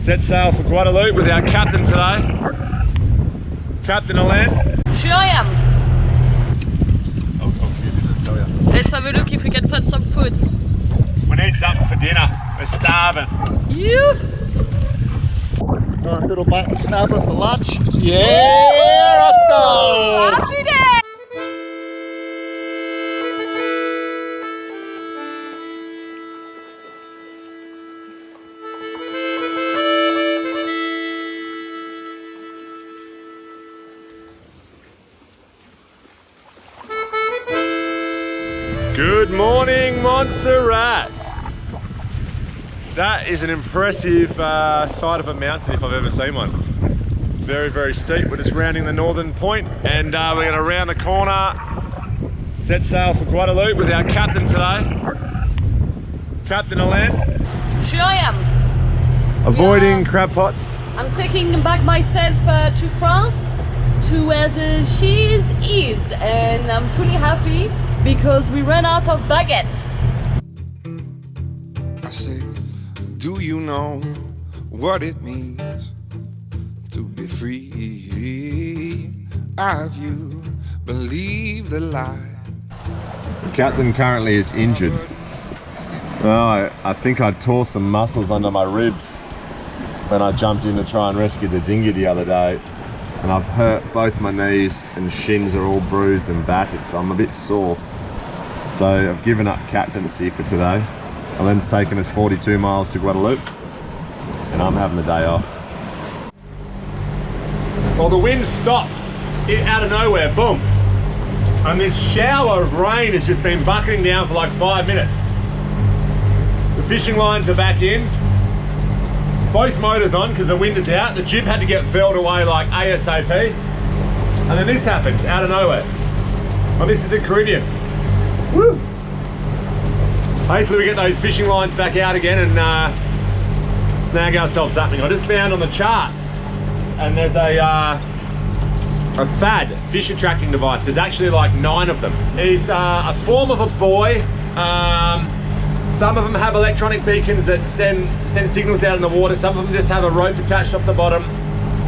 Set sail for Guadaloupe with our captain today. Captain Alain. Sure I am. I'll tell you. Let's have a look if we can find some food. We need something for dinner. We're starving. You? Nice little mutton snapper for lunch. Yeah, Roscoe! Happy day! Good morning, Montserrat. That is an impressive side of a mountain if I've ever seen one. Very, very steep. We're just rounding the northern point and we're going to round the corner, set sail for Guadaloupe with our captain today. Captain Alain. Sure I am. Avoiding crab pots. I'm taking back myself to France, to where the cheese is, and I'm pretty happy because we ran out of baguettes. I say, do you know what it means to be free? Have you believed the lie? The captain currently is injured. Oh, I think I tore some muscles under my ribs when I jumped in to try and rescue the dinghy the other day. And I've hurt both my knees and shins are all bruised and battered, so I'm a bit sore. So I've given up captaincy for today. Alain's taken us 42 miles to Guadaloupe and I'm having the day off. Well, the wind stopped out of nowhere, boom. And this shower of rain has just been bucketing down for like 5 minutes. The fishing lines are back in. Both motors on because the wind is out. The jib had to get furled away like ASAP. And then this happens out of nowhere. Well, this is the Caribbean. Woo! Hopefully we get those fishing lines back out again and snag ourselves something. I just found on the chart, and there's a FAD, fish attracting device. There's actually like 9 of them. It's a form of a buoy. Some of them have electronic beacons that send signals out in the water. Some of them just have a rope attached off the bottom,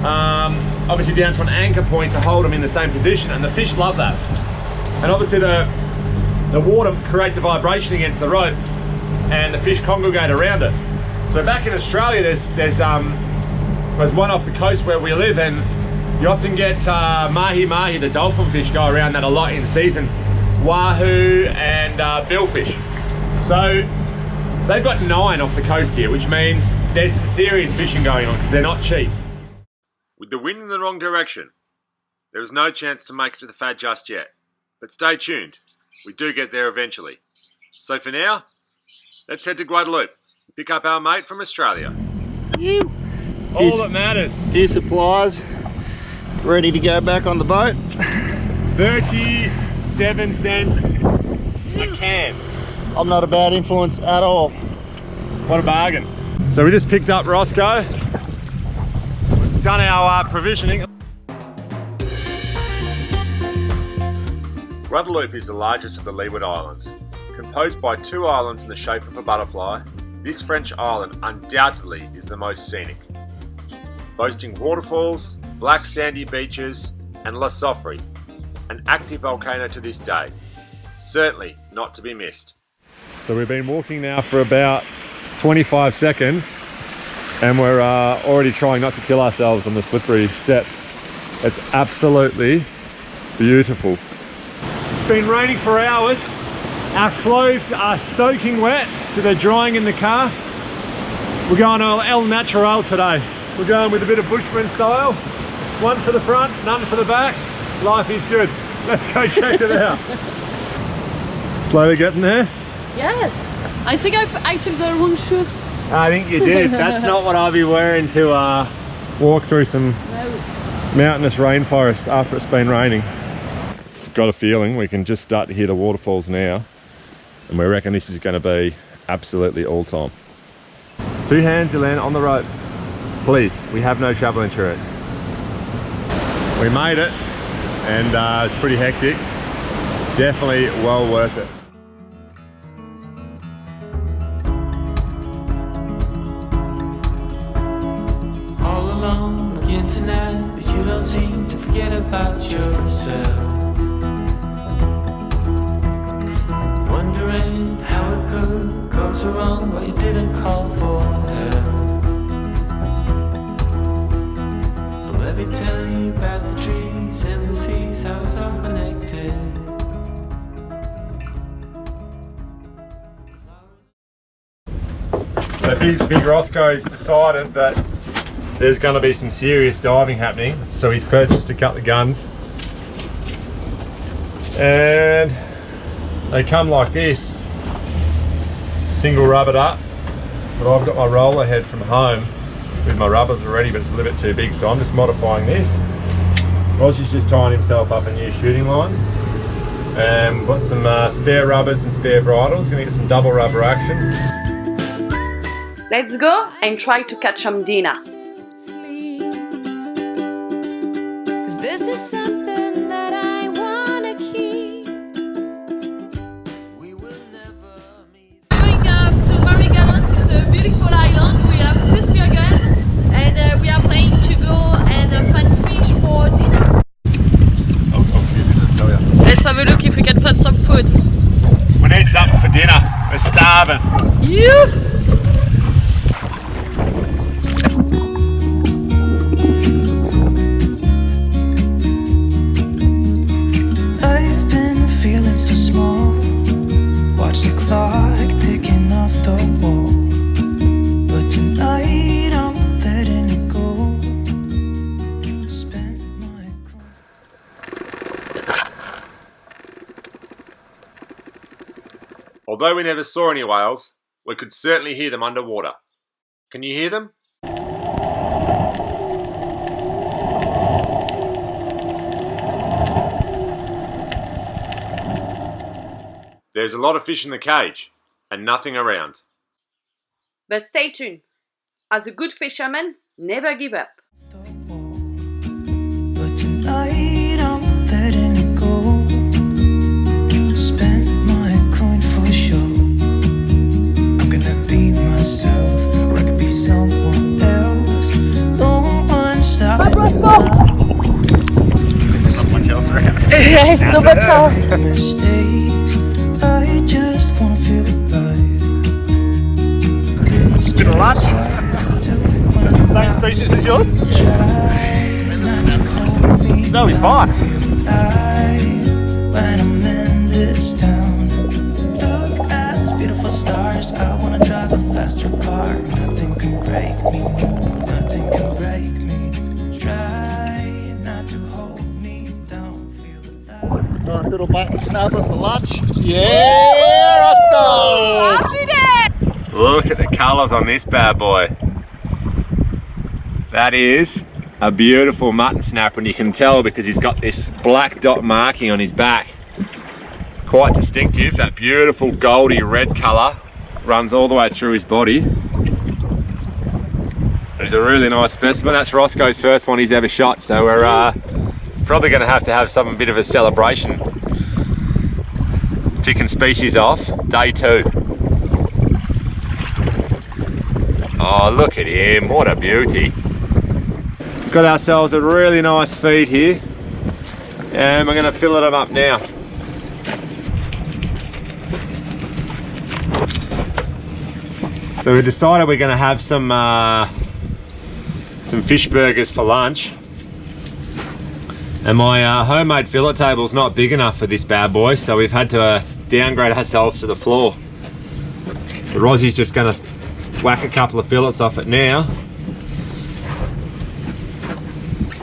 obviously down to an anchor point to hold them in the same position, and the fish love that. And obviously the water creates a vibration against the rope and the fish congregate around it. So back in Australia there's one off the coast where we live, and you often get mahi-mahi, the dolphin fish, go around that a lot in season, wahoo and billfish. So they've got 9 off the coast here, which means there's some serious fishing going on because they're not cheap. With the wind in the wrong direction, there is no chance to make it to the FAD just yet. But stay tuned, we do get there eventually. So for now, let's head to Guadaloupe, pick up our mate from Australia. All that matters. Here's supplies, ready to go back on the boat. 37 cents a can. I'm not a bad influence at all. What a bargain. So we just picked up Roscoe, done our provisioning. Guadaloupe is the largest of the Leeward Islands. Composed by 2 islands in the shape of a butterfly, this French island undoubtedly is the most scenic. Boasting waterfalls, black sandy beaches, and La Soufrière, an active volcano to this day. Certainly not to be missed. So we've been walking now for about 25 seconds and we're already trying not to kill ourselves on the slippery steps. It's absolutely beautiful. It's been raining for hours. Our clothes are soaking wet, so they're drying in the car. We're going all El Natural today. We're going with a bit of bushman style. 1 for the front, none for the back. Life is good. Let's go check it out. Slowly getting there. Yes. I think I took the wrong shoes. I think you did. That's not what I'll be wearing to walk through some mountainous rainforest after it's been raining. Got a feeling we can just start to hear the waterfalls now, and we reckon this is going to be absolutely all time. 2 hands, Elaine, on the rope. Please, we have no travel insurance. We made it, and it's pretty hectic. Definitely well worth it. wrong again tonight, but you don't seem to forget about yourself. Wondering how it could go so wrong, but you didn't call for help. But let me tell you about the trees and the seas, how it's all connected. So Big Roscoe's decided that there's going to be some serious diving happening, so he's purchased a couple of guns, and they come like this, single rubbered up, but I've got my roller head from home with my rubbers already, but it's a little bit too big, so I'm just modifying this. Rosy's just tying himself up a new shooting line, and we've got some spare rubbers and spare bridles, going to get some double rubber action. Let's go and try to catch some dinner. This is something that I wanna keep. We will never meet. Going up to Guadaloupe. It's a beautiful island. We have 2 spear guns, and we are planning to go and find fish for dinner. I'll tell you. Let's have a look if we can find some food. We need something for dinner. We're starving. You. I've been feeling so small. Watch the clock ticking off the wall. But tonight I'm letting it go. Spend my Although we never saw any whales, we could certainly hear them underwater. Can you hear them? There's a lot of fish in the cage and nothing around. But stay tuned. As a good fisherman, never give up. But tonight I'm letting it go. Spend my coin for sure. I'm gonna be myself, or I could be someone else. No one stopping me now. Not much else around. Yes, no bad chance. Mistakes, I just wanna feel alive. Bit of luck. Same species as yours? No, he's fine. When I'm in this town, look at these beautiful stars. I wanna drive a faster car. Nothing can break me, nothing can break me. Try not to hold me down, feel alive. Nice little mutton snapper for lunch. Yeah, Roscoe! Happy day! Look at the colours on this bad boy. That is a beautiful mutton snapper, and you can tell because he's got this black dot marking on his back. Quite distinctive. That beautiful goldy red colour runs all the way through his body. He's a really nice specimen. That's Roscoe's first one he's ever shot, so we're probably going to have some bit of a celebration. Chicken species off, day 2. Oh, look at him, what a beauty. Got ourselves a really nice feed here, and we're going to fill them up now. So we decided we're going to have some fish burgers for lunch, and my homemade fillet table is not big enough for this bad boy, so we've had to downgrade ourselves to the floor. But Rosy's just going to whack a couple of fillets off it now,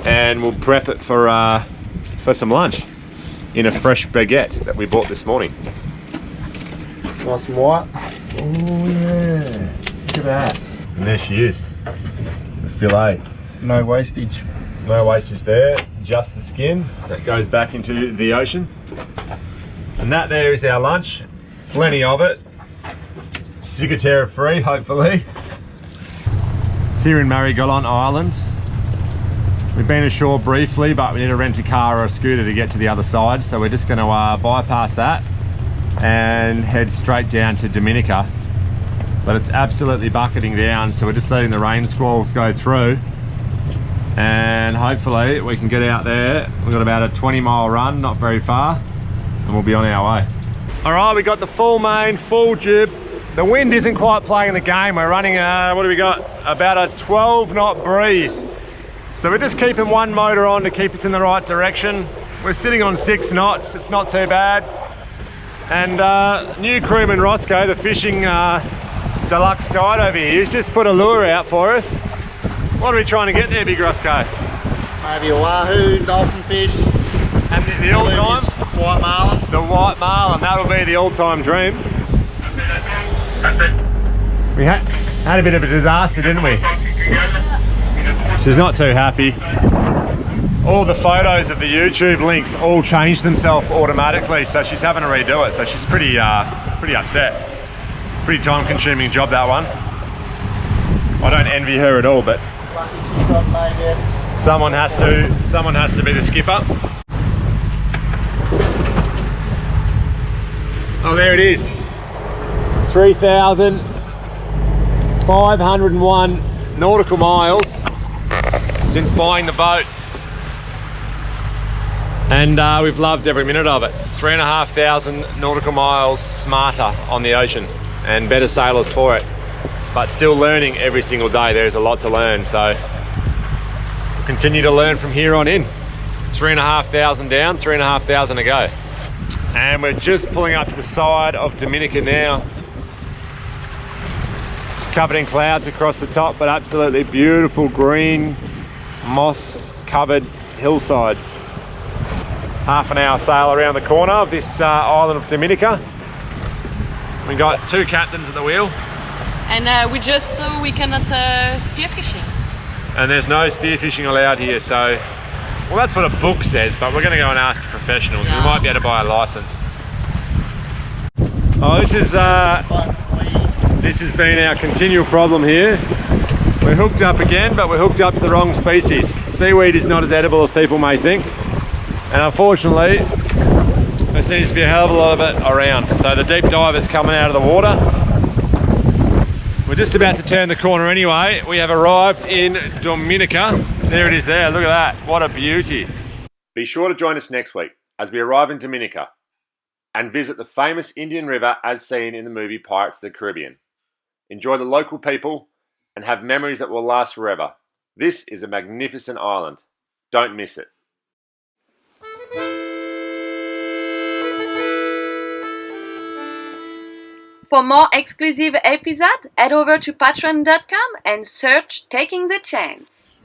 and we'll prep it for some lunch in a fresh baguette that we bought this morning. Nice and white. Oh yeah, look at that. And there she is, the fillet. No wastage. No wastage there, just the skin that goes back into the ocean. And that there is our lunch, plenty of it. Ciguatera free, hopefully. It's here in Marigalon Island. We've been ashore briefly, but we need to rent a car or a scooter to get to the other side, so we're just going to bypass that and head straight down to Dominica. But it's absolutely bucketing down, so we're just letting the rain squalls go through, and hopefully we can get out there. We've got about a 20-mile run, not very far, and we'll be on our way. All right, we got the full main, full jib. The wind isn't quite playing the game. We're running, what do we got? About a 12-knot breeze. So we're just keeping one motor on to keep us in the right direction. We're sitting on 6 knots, it's not too bad. And new crewman Roscoe, the fishing deluxe guide over here, he's just put a lure out for us. What are we trying to get there, Big Roscoe? Maybe a wahoo, dolphin fish. And the all-time? White marlin. The white marlin, that'll be the all-time dream. We had a bit of a disaster, didn't we? She's not too happy. All the photos of the YouTube links all changed themselves automatically, so she's having to redo it. So she's pretty upset. Pretty time-consuming job, that one. I don't envy her at all, but someone has to be the skipper. Oh, there it is. 3,501 nautical miles since buying the boat. And we've loved every minute of it. 3,500 nautical miles smarter on the ocean and better sailors for it. But still learning every single day. There's a lot to learn, so we'll continue to learn from here on in. 3,500 down, 3,500 to go. And we're just pulling up to the side of Dominica now. It's covered in clouds across the top, but absolutely beautiful green, moss-covered hillside. Half an hour sail around the corner of this island of Dominica. We got 2 captains at the wheel. And we just saw we cannot spearfishing. And there's no spearfishing allowed here, so... Well, that's what a book says, but we're going to go and ask the professionals. Yeah. We might be able to buy a license. Oh, this has been our continual problem here. We're hooked up again, but we're hooked up to the wrong species. Seaweed is not as edible as people may think. And unfortunately, there seems to be a hell of a lot of it around. So the deep diver's coming out of the water. We're just about to turn the corner anyway. We have arrived in Dominica. There it is there, look at that. What a beauty. Be sure to join us next week as we arrive in Dominica and visit the famous Indian River as seen in the movie Pirates of the Caribbean. Enjoy the local people and have memories that will last forever. This is a magnificent island. Don't miss it. For more exclusive episodes, head over to patreon.com and search Taking the Chance.